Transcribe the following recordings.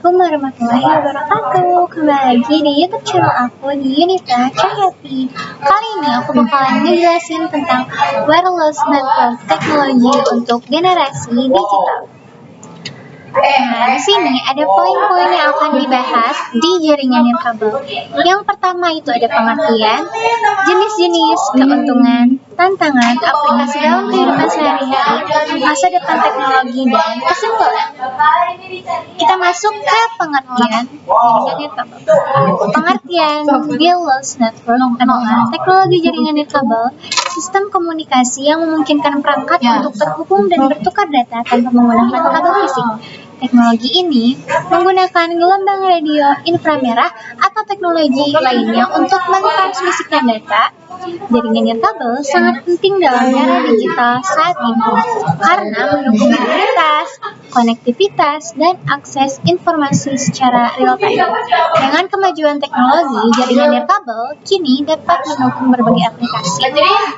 Assalamualaikum warahmatullahi wabarakatuh. Kembali lagi di YouTube channel aku di Yunita Cahyati. Kali ini aku bakalan ngejelasin tentang wireless network technology untuk generasi digital. Nah, di sini ada poin-poin yang akan dibahas di jaringan nirkabel. Yang pertama itu ada pengertian, jenis-jenis, keuntungan, tantangan, aplikasi dalam kehidupan sehari-hari, masa depan teknologi, dan kesimpulan. Kita masuk ke pengertian jaringan nirkabel. Pengertian wireless network adalah teknologi jaringan nirkabel, sistem komunikasi yang memungkinkan perangkat untuk terhubung dan bertukar data tanpa menggunakan kabel fisik. Teknologi ini menggunakan gelombang radio inframerah atau teknologi lainnya untuk mentransmisikan data. Jaringan nirkabel sangat penting dalam era digital saat ini karena mendukung mobilitas, konektivitas, dan akses informasi secara real time. Dengan kemajuan teknologi, jaringan nirkabel kini dapat mendukung berbagai aplikasi,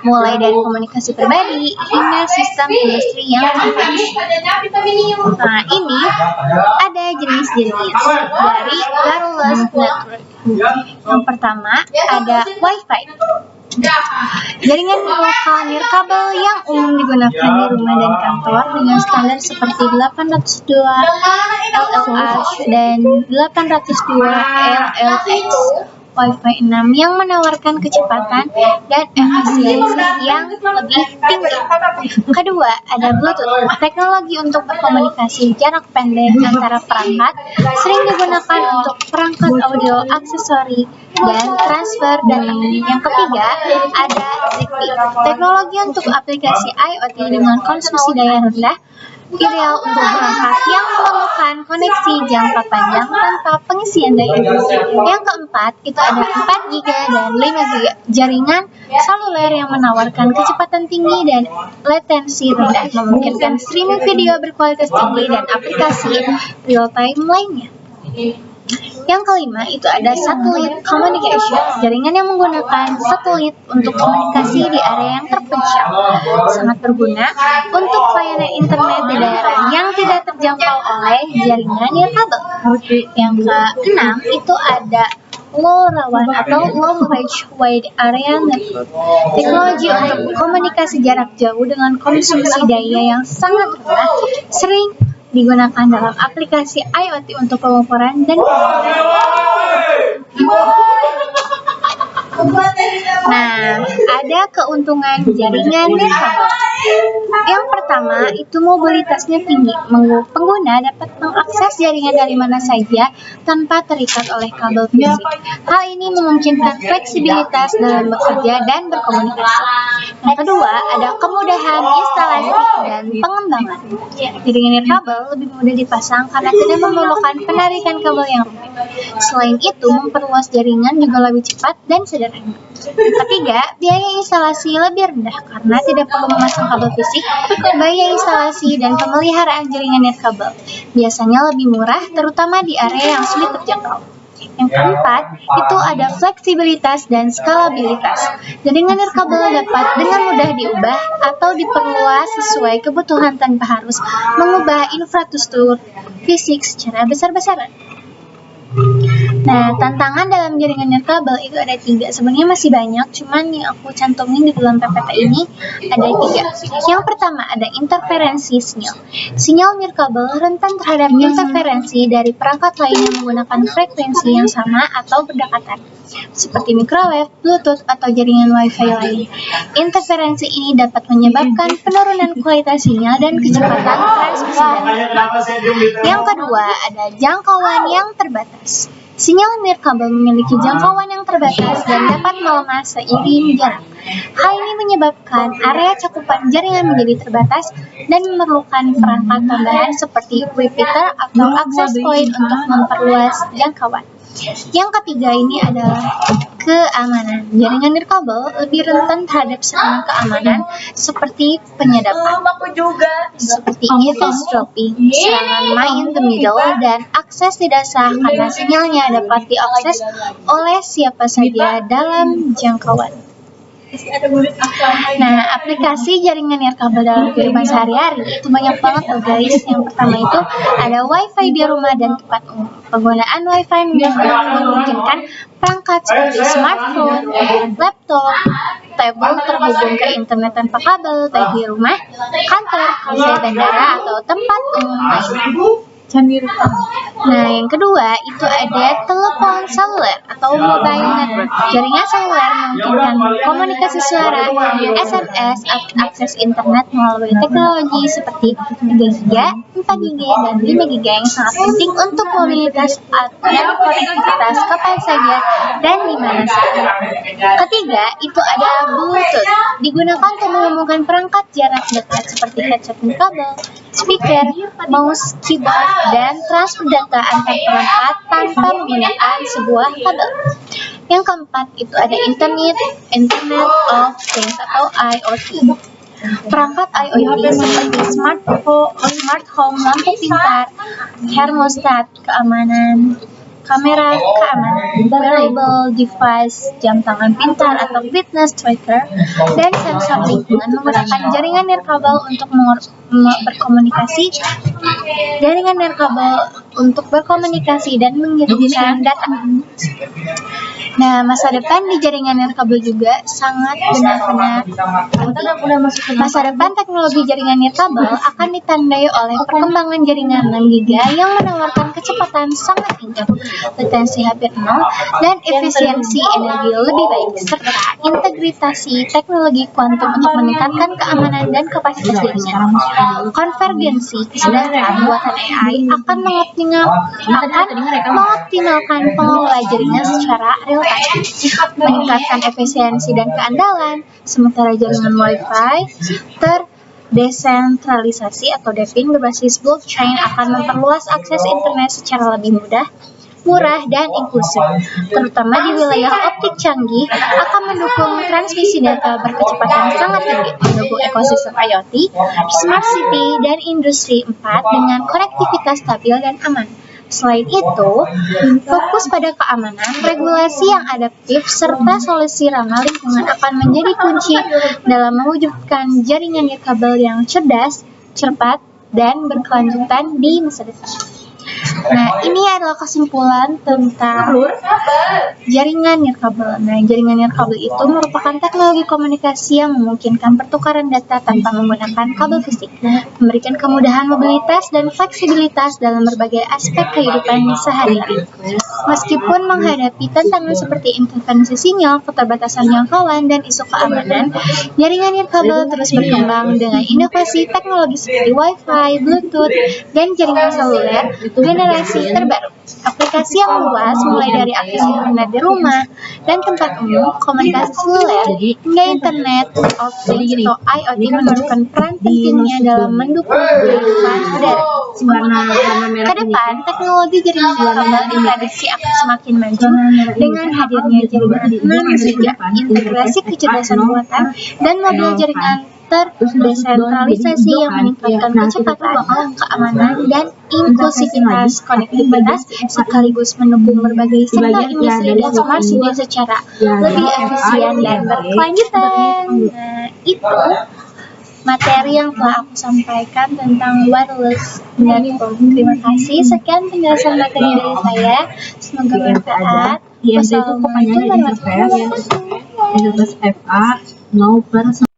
mulai dari komunikasi pribadi hingga sistem industri yang kompleks. Nah, ini ada jenis-jenis dari wireless network. Yang pertama ada Wi-Fi. Jaringan lokal nirkabel yang umum digunakan di rumah dan kantor dengan standar seperti 802 LLH dan 802 LLX. Wi-Fi 6 yang menawarkan kecepatan dan efisiensi yang lebih tinggi. Kedua, ada Bluetooth. Teknologi untuk berkomunikasi jarak pendek antara perangkat sering digunakan untuk perangkat audio, aksesori, dan transfer data. Yang ketiga, ada Zigbee. Teknologi untuk aplikasi IoT dengan konsumsi daya rendah, ideal untuk perangkat yang memerlukan koneksi jangka panjang tanpa pengisian daya. Yang keempat, itu ada 4GB dan 5GB. Jaringan seluler yang menawarkan kecepatan tinggi dan latensi rendah, memungkinkan streaming video berkualitas tinggi dan aplikasi real-time lainnya. Yang kelima, itu ada satellite communication. Jaringan yang menggunakan satelit untuk komunikasi di area yang terpencil. Sangat berguna untuk pelayanan internet di daerah yang tidak terjangkau oleh jaringan nirkabel. Yang keenam, itu ada low rawan atau long range wide area network. Teknologi untuk komunikasi jarak jauh dengan konsumsi daya yang sangat rendah sering digunakan dalam aplikasi IoT untuk pengukuran dan Nah, ada keuntungan jaringan nirkabel. Yang pertama, itu mobilitasnya tinggi. Pengguna dapat mengakses jaringan dari mana saja tanpa terikat oleh kabel fisik. Hal ini memungkinkan fleksibilitas dalam bekerja dan berkomunikasi. Yang kedua, ada kemudahan instalasi dan pengembangan. Jaringan nirkabel lebih mudah dipasang karena tidak memerlukan penarikan kabel yang rumit. Selain itu, memperluas jaringan juga lebih cepat dan sederhana. Ketiga, biaya instalasi lebih rendah karena tidak perlu memasang kabel fisik. Biaya instalasi dan pemeliharaan jaringan nirkabel biasanya lebih murah, terutama di area yang sulit terjangkau. Yang keempat, itu ada fleksibilitas dan skalabilitas. Jaringan nirkabel dapat dengan mudah diubah atau diperluas sesuai kebutuhan tanpa harus mengubah infrastruktur fisik secara besar-besaran. Nah, tantangan dalam jaringan nirkabel itu ada 3. Sebenarnya masih banyak, cuman yang aku cantumin di dalam PPT ini ada 3. Yang pertama ada interferensi sinyal. Sinyal nirkabel rentan terhadap interferensi dari perangkat lain yang menggunakan frekuensi yang sama atau berdekatan, seperti microwave, Bluetooth, atau jaringan Wi-Fi lain. Interferensi ini dapat menyebabkan penurunan kualitas sinyal dan kecepatan transmisi data. Yang kedua, ada jangkauan yang terbatas. Sinyal nirkabel memiliki jangkauan yang terbatas dan dapat melemah seiring jarak. Hal ini menyebabkan area cakupan jaringan menjadi terbatas dan memerlukan perangkat tambahan seperti repeater atau access point untuk memperluas jangkauan. Yang ketiga ini adalah keamanan. Jaringan nirkabel lebih rentan terhadap serangan keamanan seperti penyadapan, seperti eavesdropping, serangan man in the middle, dan akses tidak sah karena sinyalnya dapat diakses oleh siapa saja dalam jangkauan. Nah, aplikasi jaringan nirkabel dalam kehidupan sehari-hari itu banyak banget loh guys. Yang pertama itu ada WiFi di rumah dan tempat umum. Penggunaan WiFi memungkinkan perangkat seperti smartphone, laptop, tablet terhubung ke internet tanpa kabel baik di rumah, kantor, kafe, bandara, atau tempat umum lain. Nah, yang kedua itu ada telepon seluler atau mobile network. Jaringan seluler memungkinkan komunikasi suara, SMS, akses internet melalui teknologi seperti 3GB, 4GB, dan 5GB yang sangat penting untuk mobilitas dan konektivitas kapan saja dan di mana saja. Ketiga itu ada Bluetooth, digunakan untuk menghubungkan perangkat jarak dekat seperti headset nirkabel, speaker, mouse, keyboard, dan transfer data antar perangkat tanpa menggunakan sebuah kabel. Yang keempat itu ada Internet of Things atau IoT. Perangkat IoT seperti smart home, lampu pintar, thermostat keamanan, kamera keamanan, wearable device, jam tangan pintar atau fitness tracker, dan sensor lingkungan menggunakan jaringan nirkabel untuk berkomunikasi dan mengirimkan data. Nah, masa depan di jaringan nirkabel juga sangat benar-benar penting. Masa depan teknologi jaringan nirkabel akan ditandai oleh perkembangan jaringan 6GB yang menawarkan kecepatan sangat tinggi, latensi hampir nol, dan efisiensi energi lebih baik, serta integrasi teknologi kuantum untuk meningkatkan keamanan dan kapasitas jaringan. Konvergensi kesadaran buatan AI akan mengoptimalkan pengelola jaringan secara real time, meningkatkan efisiensi dan keandalan, sementara jaringan Wi-Fi terdesentralisasi atau DeFi berbasis blockchain akan memperluas akses internet secara lebih mudah, murah, dan inklusif, terutama di wilayah optik canggih, akan mendukung transmisi data berkecepatan sangat tinggi, mendukung ekosistem IoT, smart city, dan industri 4 dengan konektivitas stabil dan aman. Selain itu, fokus pada keamanan, regulasi yang adaptif, serta solusi ramah lingkungan akan menjadi kunci dalam mewujudkan jaringan nirkabel yang cerdas, cepat, dan berkelanjutan di masa depan. Nah, ini adalah kesimpulan tentang jaringan nirkabel. Nah, jaringan nirkabel itu merupakan teknologi komunikasi yang memungkinkan pertukaran data tanpa menggunakan kabel fisik, memberikan kemudahan mobilitas dan fleksibilitas dalam berbagai aspek kehidupan sehari-hari. Meskipun menghadapi tantangan seperti interferensi sinyal, keterbatasan jangkauan, dan isu keamanan, jaringan nirkabel terus berkembang dengan inovasi teknologi seperti Wi-Fi, Bluetooth, dan jaringan seluler generasi terbaru. Aplikasi yang luas mulai dari akses internet di rumah dan tempat umum, komunikasi seluler, hingga Internet of Things atau IoT menunjukkan peran pentingnya dalam mendukung kehidupan modern. Kedepan, teknologi jaringan nirkabel diprediksi akan semakin maju dengan hadirnya jaringan 6GB, integrasi kecerdasan buatan, dan model jaringan terdesentralisasi yang meningkatkan kecepatan, keamanan, dan inklusivitas konektivitas sekaligus mendukung berbagai sektor industri dan smart city secara lebih efisien dan berkelanjutan. Nah, itu materi yang telah aku sampaikan tentang wireless network. Terima kasih. Sekian penjelasan materi dari saya. Semoga bermanfaat. Wassalamualaikum warahmatullahi wabarakatuh.